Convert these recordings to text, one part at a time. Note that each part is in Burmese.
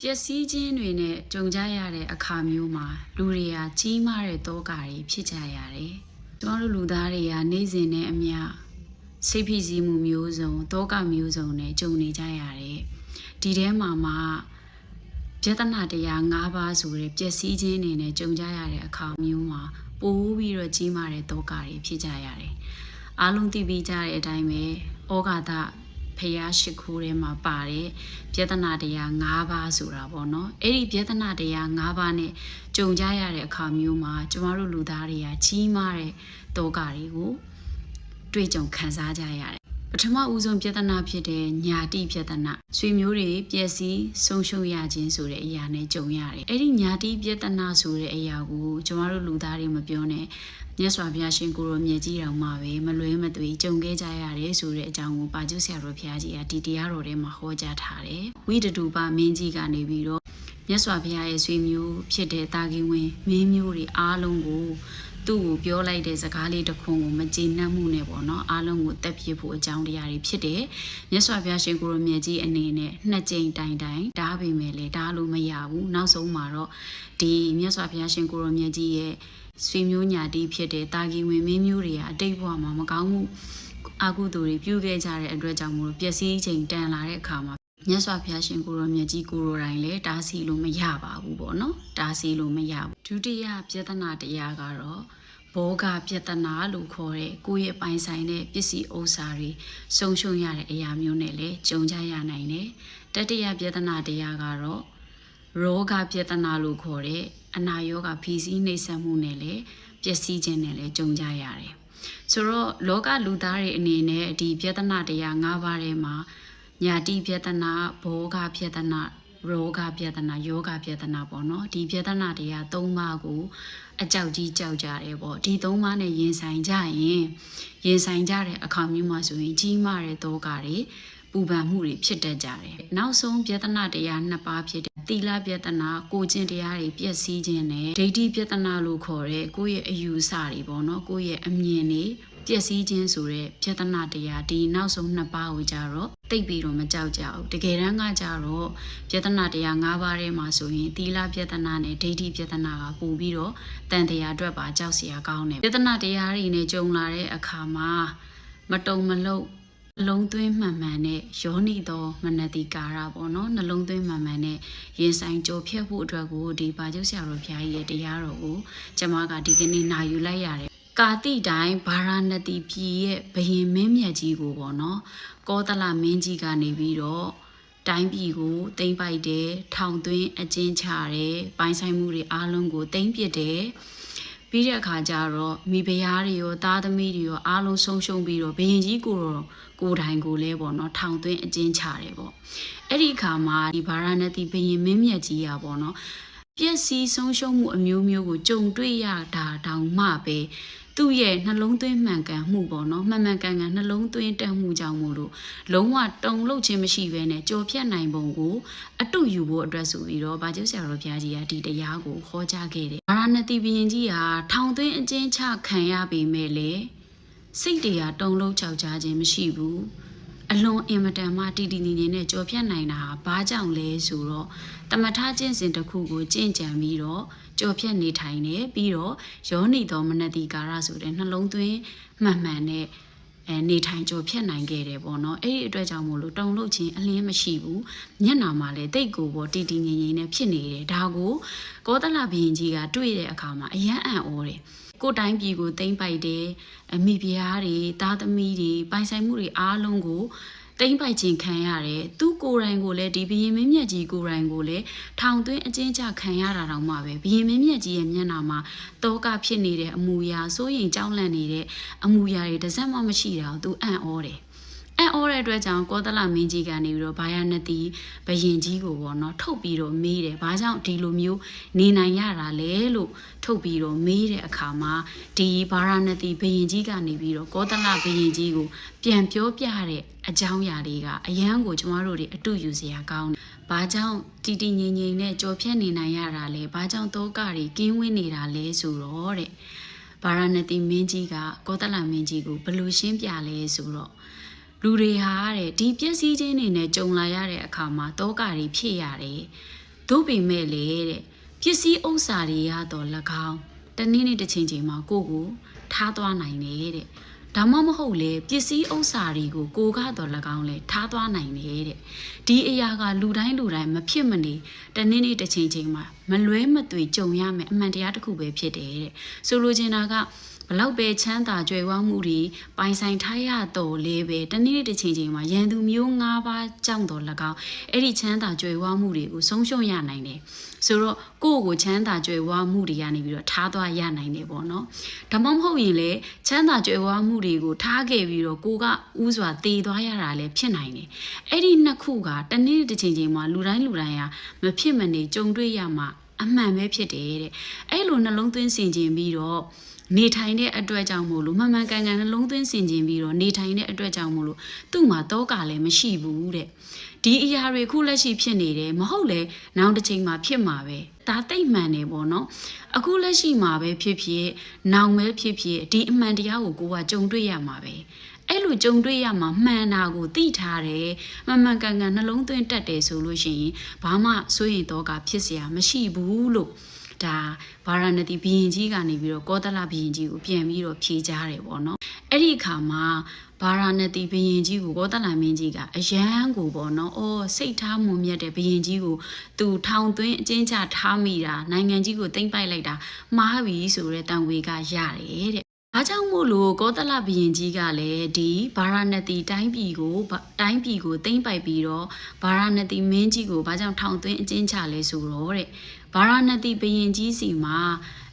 ပျက်စီးခြင်းတွေနဲ့ကြုံကြရတဲ့အခါမျိုးမှာလူတွေကကြီးမားတဲ့တောကတွေဖြစ်ကြရတယ်။ကျွန်တော်တို့လူသားတွေကနေ့စဉ်နဲ့အမျှစိတ်ဖိစီးမှုမျိုးစုံတောကမျိုးစုံနဲ့ကြုံနေကြရတယ်။ဒီထဲမှာပြဿနာတရား၅ပါးဆိုတဲ့ပျက်စီးခြင်းတွေနဲ့ကြုံကြရတဲ့အခါမျိုးမှာပိုပြီးတော့ကြီးမားတဲ့တောကတွေဖြစ်ကြရတယ်။အားလုံးသိပြီးကြတဲ့အတိုင်းပဲဩဃာတဖျားရှိခိုးထဲမှာပါတယ်ပြဿနာတရား၅ပါးဆိုတာပေါ့နော်အဲ့ဒီပြဿနာတရား၅ပါးနဲ့ကြုံကြရတဲ့အခါမျိုးမှာကျမတို့လူသားတွေကကြီးမားတဲ့တောကတွေကိုတွေ့ကြုံခံစားကြရတယ်ပထမဦးဆုံးပြဿနာဖြစ်တဲ့ညာတိပြဿနာဆွေမျိုးတွေပျက်စီးဆုံးရှုံးရခြင်းဆိုတဲ့အရာနဲ့ကြုံရတယ်အဲ့ဒီညာတိပြဿနာဆိုတဲ့အရာကိုကျမတို့လူသားတွေမပြောနဲ့မြတ်စွာဘုရားရှင်ကိုရောမြတ်ကြီးတော်မှာပဲမလွဲမသွေကြုံခဲ့ကြရတယ်ဆိုတဲ့အကြောင်းကိုပါကျုဆရာတော်ဘုရားကြီးကဒီတရားတော်ထဲမှာဟောကြားထားတယ်ဝိတတုပမင်းကြီးကနေပြီးတော့မြတ်စွာဘုရားရဲ့ဆွေမျိုးဖြစ်တဲ့တာကီဝင်မင်းမျိုးတွေအားလုံးကိုသူ့ကိုပြောလိုက်တဲ့စကားလေးတစ်ခုကိုမကျေနပ်မှုနဲ့ပေါ့နော်အားလုံးကိုတက်ပြစ်ဖို့အကြောင်းတရားတွေဖြစ်တယ်မြတ်စွာဘုရားရှင်ကိုရောမြတ်ကြီးအနေနဲ့နှစ်ကြိမ်တိုင်ဓာပေမဲ့လေဓာလို့မရဘူးနောက်ဆုံးမှာတော့ဒီမြတ်စွာဘုရားရှင်ကိုရောမြတ်ကြီးရဲ့ဆွေမျိုးညာတိဖြစ်တဲ့တာကီဝင်မင်းမျိုးတွေကအတိတ်ဘဝမှာမကောင်းမှုအကုသိုလ်တွေပြုခဲ့ကြတဲ့အတွက်ကြောင့်မို့လို့ပျက်စီးချိန်တန်လာတဲ့အခါမှာမြတ်စွာဘုရားရှင်ကိုရောမြတ်ကြီးကိုရောတိုင်းလည်းတားဆီးလို့မရပါဘူးပေါ့နော်တားဆီးလို့မရဘူးဒုတိယပြဿနာတရားကတော့ဘောဂပြဿနာလို့ခေါ်တဲ့ကိုယ့်ရဲ့ပိုင်ဆိုင်တဲ့ပစ္စည်းဥစ္စာတွေဆုံးရှုံးရတဲ့အရာမျိုးနဲ့လည်းကြုံကြရနိုင်တယ်တတိယပြဿနာတရားကတော့ရောဂပြဿနာလို့ခေါ်တဲ့အနာရောဂါဖိစီးနှိပ်စက်မှုနဲ့လည်းပျက်စီးခြင်းနဲ့လည်းကြုံကြရတယ်ဆိုတော့လောကလူသားတွေအနေနဲ့ဒီပြဿနာတရား၅ပါးထဲမှာညာတိပြဿနာဘောဂပြဿနာရောဂပြဿနာယောဂပြဿနာပေါ့နော်ဒီပြဿနာတရား၃ပါးကိုအကြောက်ကြီးကြောက်ကြတယ်ပေါ့ဒီ၃ပါးနဲ့ရင်ဆိုင်ကြတဲ့အခါမျိုးမှာဆိုရင်ကြီးမားတဲ့တောကတွေပူပန်မှုတွေဖြစ်တတ်ကြတယ်နောက်ဆုံးပြဿနာတရား၂ပါးဖြစ်တဲ့သီလပြဿနာကိုကျင့်တရားတွေပျက်စီးခြင်းနဲ့ဒိဋ္ဌိပြဿနာလို့ခေါ်တဲ့ကိုယ့်ရဲ့အယူဆတွေပေါ့နော်ကိုယ့်ရဲ့အမြင်တွေပျက်စီးခြင်းဆိုတဲ့ပြဿနာတရားဒီနောက်ဆုံး၂ပါးကိုကြတော့သိပြီးတော့မကြောက်ကြဘူးတကယ်တမ်းကကြတော့ပြဿနာတရား၅ပါးထဲမှာဆိုရင်သီလပြဿနာနဲ့ဒိဋ္ဌိပြဿနာကပို့ပြီးတော့တန်တရားအတွက်ပါကြောက်စရာကောင်းတယ်ပြဿနာတရားတွေနဲ့ကြုံလာတဲ့အခါမှာမတုံမလှုပ်နှလုံးသွင်းမှန်မှန်နဲ့ယောနိသောမနတိကာရပေါ့နော်နှလုံးသွင်းမှန်မှန်နဲ့ရင်ဆိုင်ကြိုဖြတ်ဖို့အတွက်ကိုဒီပါကျုဆရာတော်ဘုရားကြီးရဲ့တရားတော်ကိုကျွန်မကဒီကနေ့နာယူလိုက်ရတယ်ကာတိတိုင်းဗာရာဏသီပြည်ရဲ့ဘယင်မင်းမြတ်ကြီးကိုပေါ့နော်ကောသလမင်းကြီးကနေပြီးတော့တိုင်းပြည်ကိုတိမ့်ပိုက်တယ်ထောင်သွင်းအကျဉ်းချတယ်ပိုင်ဆိုင်မှုတွေအားလုံးကိုတိမ့်ပစ်တယ်ပြီးတဲ့အခါကျတော့မိဖုရားတွေရောသားသမီးတွေရောအားလုံးဆုံးရှုံးပြီးတော့ဘယင်ကြီးကိုတိုင်ကိုလဲပေါ့နော်ထောင်သွင်းအကျဉ်းချတယ်ပေါ့အဲ့ဒီအခါမှာဒီဗာရာဏသီဘယင်မင်းမြတ်ကြီးอ่ะပေါ့နော်ပျက်စီးဆုံးရှုံးမှုအမျိုးမျိုးကိုကြုံတွေ့ရတာတောင်မှပဲသူ့ရဲ့နှလုံးသွင်းမှန်ကန်မှုပေါ့နော်မှန်မှန်ကန်ကန်နှလုံးသွင်းတက်မှုကြောင့်မို့လို့လုံးဝတုံ့လှုပ်ခြင်းမရှိဘဲနဲ့ကြော်ဖြတ်နိုင်ပုံကိုအတုယူဖို့အတွက်ဆိုပြီးတော့ဗာကျုဆရာတော်ဘုရားကြီးကဒီတရားကိုဟောကြားခဲ့တယ်ဗာရာဏသီဘုရင်ကြီးဟာထောင်သွင်းအကျဉ်းချခံရပေမဲ့လေစိတ်တရားတုံ့လှုပ်ချောက်ချခြင်းမရှိဘူးအလွန်အင်မတန်မှတည်တည်ငြိမ်ငြိမ်နဲ့ကြော်ဖြတ်နိုင်တာဟာဘာကြောင့်လဲဆိုတော့တမထကျင့်စဉ်တစ်ခုကိုကျင့်ကြံပြီးတော့ကြော်ဖြတ်နေထိုင်တယ်ပြီးတော့ယောနိသောမနတိကာရဆိုတဲ့နှလုံးသွင်းမှန်မှန်နဲ့နေထိုင်ကြော်ဖြတ်နိုင်ခဲ့တယ်ပေါ့နော်အဲ့ဒီအတွက်ကြောင့်မို့လို့တုံ့လှုပ်ခြင်းအလင်းမရှိဘူးမျက်နာမှာလည်းတိတ်ကိုပေါ်တည်တည်ငြိမ်ငြိမ်နဲ့ဖြစ်နေတယ်ဒါကိုကောသလဘုရင်ကြီးကတွေ့တဲ့အခါမှာအယံ့အံ့ဩတယ်ကိုတိုင်းပြည်ကိုတိမ့်ပိုက်တယ်အမိဖုရားတွေသားသမီးတွေပိုင်ဆိုင်မှုတွေအားလုံးကိုတိမ့်ပိုက်ခြင်းခံရတယ်သူကိုယ်တိုင်ကိုလည်းဒီဘုရင်မင်းမြတ်ကြီးကိုယ်တိုင်ကိုလည်းထောင်သွင်းအကျဉ်းချခံရတာတောင်မှပဲဘုရင်မင်းမြတ်ကြီးရဲ့မျက်နှာမှာတောကဖြစ်နေတဲ့အမူအရာစိုးရင်ကြောက်လန့်နေတဲ့အမူအရာတွေတစ်စက်မှမရှိတာကိုသူအံ့ဩတယ်အံ့ဩတဲ့အတွက်ကြောင့်ကောသလမင်းကြီးကနေပြီးတော့ဗာရာဏသီဘယင်ကြီးကိုပေါ့နော်ထုတ်ပြီးတော့မေးတယ်ဘာကြောင့်ဒီလိုမျိုးနေနိုင်ရတာလဲလို့ထုတ်ပြီးတော့မေးတဲ့အခါမှာဒီဗာရာဏသီဘယင်ကြီးကနေပြီးတော့ကောသလဘယင်ကြီးကိုပြန်ပြောပြတဲ့အကြောင်းအရာတွေကအယံကိုကျမတို့တွေအတုယူစရာကောင်းတယ်ဘာကြောင့်တည်တည်ငြိမ်ငြိမ်နဲ့ကြော်ဖြတ်နေနိုင်ရတာလဲဘာကြောင့်တောကတွေကင်းဝင်းနေတာလဲဆိုတော့တဲ့ဗာရာဏသီမင်းကြီးကကောသလမင်းကြီးကိုဘယ်လိုရှင်းပြလဲဆိုတော့လူတွေဟာတဲ့ဒီပျက်စီးခြင်းတွေနဲ့ကြုံလာရတဲ့အခါမှာတောကတွေဖြစ်ရတယ် တို့ပေမဲ့လေတဲ့ပစ္စည်းဥစ္စာတွေရတော့၎င်းတနည်းနည်းတစ်ချိန်မှာကိုထားသွားနိုင်တယ်တဲ့ဒါမှမဟုတ်လေပစ္စည်းဥစ္စာတွေကိုကိုကတော့၎င်းလေထားသွားနိုင်တယ်တဲ့ဒီအရာကလူတိုင်းမဖြစ်မနေတနည်းနည်းတစ်ချိန်မှာမလွဲမသွေကြုံရမယ်အမှန်တရားတစ်ခုပဲဖြစ်တယ်တဲ့ဆိုလိုချင်တာကဘလောက်ပဲချမ်းသာကြွယ်ဝမှုတွေပိုင်ဆိုင်ထားရတော့လေပဲတနည်းတစ်ချိန်မှာရန်သူမျိုး၅ပါးကြောင့်တော့၎င်းအဲ့ဒီချမ်းသာကြွယ်ဝမှုတွေကိုဆုံးရှုံးရနိုင်တယ်ဆိုတော့ကိုချမ်းသာကြွယ်ဝမှုတွေကနေပြီးတော့ထားသွားရနိုင်တယ်ပေါ့နော်ဒါမှမဟုတ်ရင်လေချမ်းသာကြွယ်ဝမှုတွေကိုထားခဲ့ပြီးတော့ကိုကဥစွာတည်သွားရတာလည်းဖြစ်နိုင်တယ်အဲ့ဒီနှစ်ခုကတနည်းတစ်ချိန်မှာလူတိုင်းဟာမဖြစ်မနေကြုံတွေ့ရမှာအမှန်ပဲဖြစ်တယ်တဲ့အဲ့လိုနှလုံးသွင်းဆင်ခြင်ပြီးတော့နေထိုင်တဲ့အတွက်ကြောင့်မို့လို့မှန်ကန်နှလုံးသွင်းဆင်ခြင်ပြီးတော့နေထိုင်တဲ့အတွက်ကြောင့်မို့လို့သူ့မှာတောကလည်းမရှိဘူးတဲ့ဒီအရာတွေခုလက်ရှိဖြစ်နေတယ်မဟုတ်လေနောက်တစ်ချိန်မှာဖြစ်မှာပဲဒါသိမ့်မှန်တယ်ပေါ့နော်အခုလက်ရှိမှာပဲဖြစ်နောင်ပဲဖြစ်ဒီအမှန်တရားကိုကကြုံတွေ့ရမှာပဲအဲ့လိုကြုံတွေ့ရမှာမှန်တာကိုသိထားတယ်မှန်ကန်နှလုံးသွင်းတတ်တယ်ဆိုလို့ရှိရင်ဘာမှစိုးရိမ်တော့ကဖြစ်เสียမရှိဘူးလို့ဒါဗာရာဏသီဘုရင်ကြီးကနေပြီးတော့ကောသလဘုရင်ကြီးကိုပြန်ပြီးတော့ဖြေကြားတယ်ပေါ့နော်အဲ့ဒီအခါမှာဗာရာဏသီဘုရင်ကြီးကိုကောသလမင်းကြီးကအယံကိုပေါ့နော်စိတ်ထားမွန်မြတ်တဲ့ဘုရင်ကြီးကိုသူထောင်သွင်းအကျဉ်းချထားမိတာနိုင်ငံကြီးကိုသိမ်းပိုက်လိုက်တာမှားပြီဆိုတဲ့တန်ဝေကရတယ်တဲ့အားကြောင့်မို့လို့ကောသလဘုရင်ကြီးကလည်းဒီဗာရာဏသီတိုင်းပြည်ကိုသိမ်းပိုက်ပြီးတော့ဗာရာဏသီမင်းကြီးကိုဘာကြောင့်ထောင်သွင်းအကျဉ်းချလဲဆိုတော့တဲ့ဗာရာဏသီဘုရင်ကြီးစီမှာ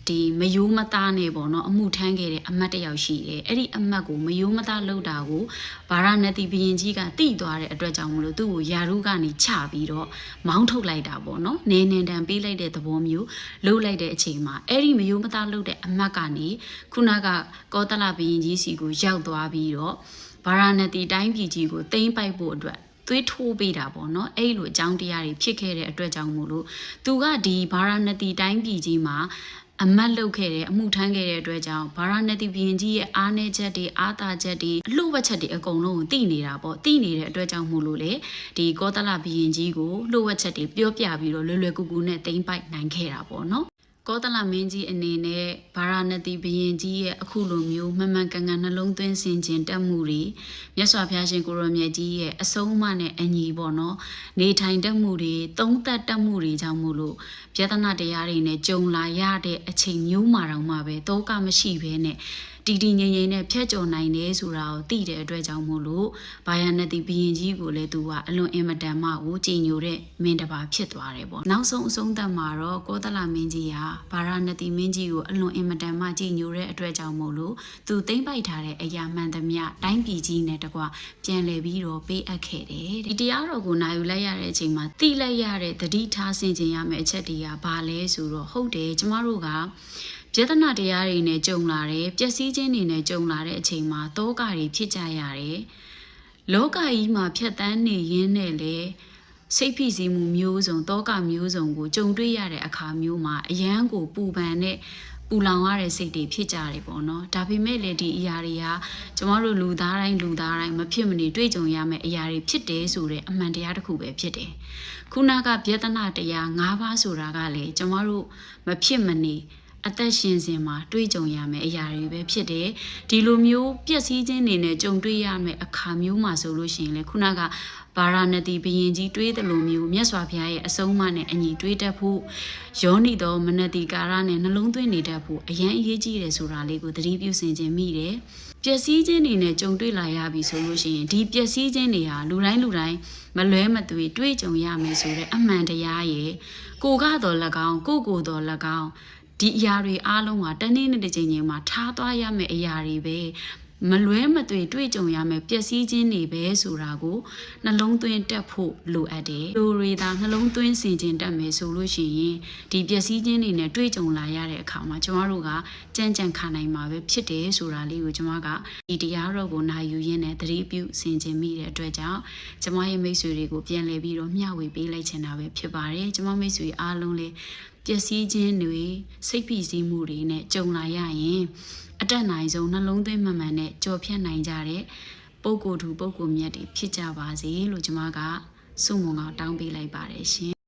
ဒီမယိုးမသားနဲ့ပေါ့နော်အမှုထမ်းခဲ့တဲ့အမတ်တယောက်ရှိတယ်အဲ့ဒီအမတ်ကိုမယိုးမသားလုပ်တာကိုဗာရာဏသီဘုရင်ကြီးကတိသွားတဲ့အတွက်ကြောင့်မလို့သူ့ကိုယာရုကနေချပြီးတော့မောင်းထုတ်လိုက်တာပေါ့နော်နေတံပေးလိုက်တဲ့သဘောမျိုးလုပ်လိုက်တဲ့အချိန်မှာအဲ့ဒီမယိုးမသားလုပ်တဲ့အမတ်ကနေခုနကကောသလဘုရင်ကြီးစီကိုရောက်သွားပြီးတော့ဗာရာဏသီတိုင်းပြည်ကြီးကိုသိမ်းပိုက်ဖို့အတွက်သွေးထိုးပေးတာပေါ့နော်အဲ့လိုအကြောင်းတရားတွေဖြစ်ခဲ့တဲ့အတွက်ကြောင့်မို့လို့သူကဒီဗာရာဏသီတိုင်းပြည်ကြီးမှာအမတ်လုပ်ခဲ့တဲ့အမှုထမ်းခဲ့တဲ့အတွက်ကြောင့်ဗာရာဏသီဘုရင်ကြီးရဲ့အားနည်းချက်တွေအားသာချက်တွေအလှုပ်ဝက်ချက်တွေအကုန်လုံးကိုသိနေတာပေါ့သိနေတဲ့အတွက်ကြောင့်မို့လို့လေဒီကောသလဘုရင်ကြီးကိုလှုပ်ဝက်ချက်တွေပြောပြပြီးတော့လွယ်ကူကူနဲ့သိမ်းပိုက်နိုင်ခဲ့တာပေါ့နော်ကောသလမင်းကြီးအနေနဲ့ဗာရာဏသီဘုရင်ကြီးရဲ့အခုလိုမျိုးမှန်ကန်နှလုံးသွင်းဆင်ခြင်တက်မှုတွေမြတ်စွာဘုရားရှင်ကိုရောမြတ်ကြီးရဲ့အဆုံးအမနဲ့အညီပေါ့နော်နေထိုင်တက်မှုတွေသုံးသက်တက်မှုတွေကြောင့်မို့လို့ပြဿနာတရားတွေနဲ့ကြုံလာရတဲ့အချိန်မျိုးမှာတောင်မှပဲတောကမရှိဘဲနဲ့တီတီငိမ့်ငိမ့်နဲ့ဖျက်ကျော်နိုင်တယ်ဆိုတာကိုသိတဲ့အတွက်ကြောင့်မို့လို့ဗာရာဏသီဘုရင်ကြီးကိုလည်းသူကအလွန်အင်မတန်မှကိုကြည်ညိုတဲ့မင်းတစ်ပါးဖြစ်သွားတယ်ပေါ့နောက်ဆုံးအဆုံးသတ်မှာတော့ကောသလမင်းကြီးဟာဗာရာဏသီမင်းကြီးကိုအလွန်အင်မတန်မှကြည်ညိုတဲ့အတွက်ကြောင့်မို့လို့သူသိမ့်ပိုက်ထားတဲ့အရာမှန်သမျှတိုင်းပြည်ကြီးနဲ့တကွပြန်လည်ပြီးတော့ပေးအပ်ခဲ့တယ်ဒီတရားတော်ကိုနိုင်ယူလိုက်ရတဲ့အချိန်မှာသိလိုက်ရတဲ့သတိထားဆင်ခြင်ရမယ့်အချက်တွေကဘာလဲဆိုတော့ဟုတ်တယ်ကျမတို့ကပြဿနာတရားတွေနဲ့ကြုံလာတယ်ပျက်စီးခြင်းတွေနဲ့ကြုံလာတဲ့အချိန်မှာတောကတွေဖြစ်ကြရတယ်လောကကြီးမှာဖြတ်တန်းနေရင်းနဲ့လေစိတ်ဖိစီးမှုမျိုးစုံတောကမျိုးစုံကိုကြုံတွေ့ရတဲ့အခါမျိုးမှာအယံကိုပူပန်တဲ့ပူလောင်ရတဲ့စိတ်တွေဖြစ်ကြတယ်ပေါ့နော်ဒါပေမဲ့လေဒီအရာတွေကကျမတို့လူသားတိုင်းမဖြစ်မနေတွေ့ကြုံရမယ့်အရာတွေဖြစ်တယ်ဆိုတဲ့အမှန်တရားတစ်ခုပဲဖြစ်တယ်ခုနကပြဿနာတရား၅ပါးဆိုတာကလေကျမတို့မဖြစ်မနေအသက်ရှင်စဉ်မှာတွေးကြုံရမယ့်အရာတွေပဲဖြစ်တယ်ဒီလိုမျိုးပျက်စီးခြင်းတွေနဲ့ကြုံတွေ့ရမယ့်အခါမျိုးမှာဆိုလို့ရှိရင်လေခုနကဗာရာဏသီဘုရင်ကြီးတွေးတယ်လို့မျိုးမြတ်စွာဘုရားရဲ့အဆုံးအမနဲ့အညီတွေးတတ်ဖို့ယောနိတော်မနတိကာရနဲ့နှလုံးသွင်းနေတတ်ဖို့အရင်အရေးကြီးတယ်ဆိုတာလေးကိုသတိပြုဆင်ခြင်မိတယ်ပျက်စီးခြင်းတွေနဲ့ကြုံတွေ့လာရပြီဆိုလို့ရှိရင်ဒီပျက်စီးခြင်းတွေဟာလူတိုင်းမလွဲမသွေတွေးကြုံရမယ်ဆိုတဲ့အမှန်တရားရဲ့ကိုကတော့၎င်းကိုတော်၎င်းဒီအရာတွေအားလုံးကတနေ့နဲ့တစ်ချိန်ချင်းမှာထားသွားရမယ့်အရာတွေပဲမလွဲမသွေတွေ့ကြုံရမယ့်ပျက်စီးခြင်းတွေပဲဆိုတာကိုနှလုံးသွင်းတတ်ဖို့လိုအပ်တယ်လူတွေသာနှလုံးသွင်းဆင်ခြင်တတ်မယ်ဆိုလို့ရှိရင်ဒီပျက်စီးခြင်းတွေနဲ့တွေ့ကြုံလာရတဲ့အခါမှာကျမတို့ကကြံ့ကြံ့ခံနိုင်မှာပဲဖြစ်တယ်ဆိုတာလေးကိုကျမကဒီတရားတော်ကိုနာယူရင်းနဲ့သတိပြုဆင်ခြင်မိတဲ့အတွက်ကြောင့်ကျမရဲ့မိတ်ဆွေတွေကိုပြန်လည်ပြီးတော့မျှဝေပေးလိုက်ချင်တာပဲဖြစ်ပါတယ်ကျမမိတ်ဆွေအားလုံးလေးပျက်စီးခြင်းတွေစိတ်ဖိစီးမှုတွေနဲ့ကြုံလာရရင်အတက်နိုင်ဆုံးနှလုံးသွင်းမှန်နဲ့ကြော်ဖြတ်နိုင်ကြတဲ့ပုဂ္ဂိုလ်သူပုဂ္ဂိုလ်မြတ်တွေဖြစ်ကြပါစေလို့ကျွန်မကဆုမွန်ကောင်းတောင်းပေးလိုက်ပါတယ်ရှင်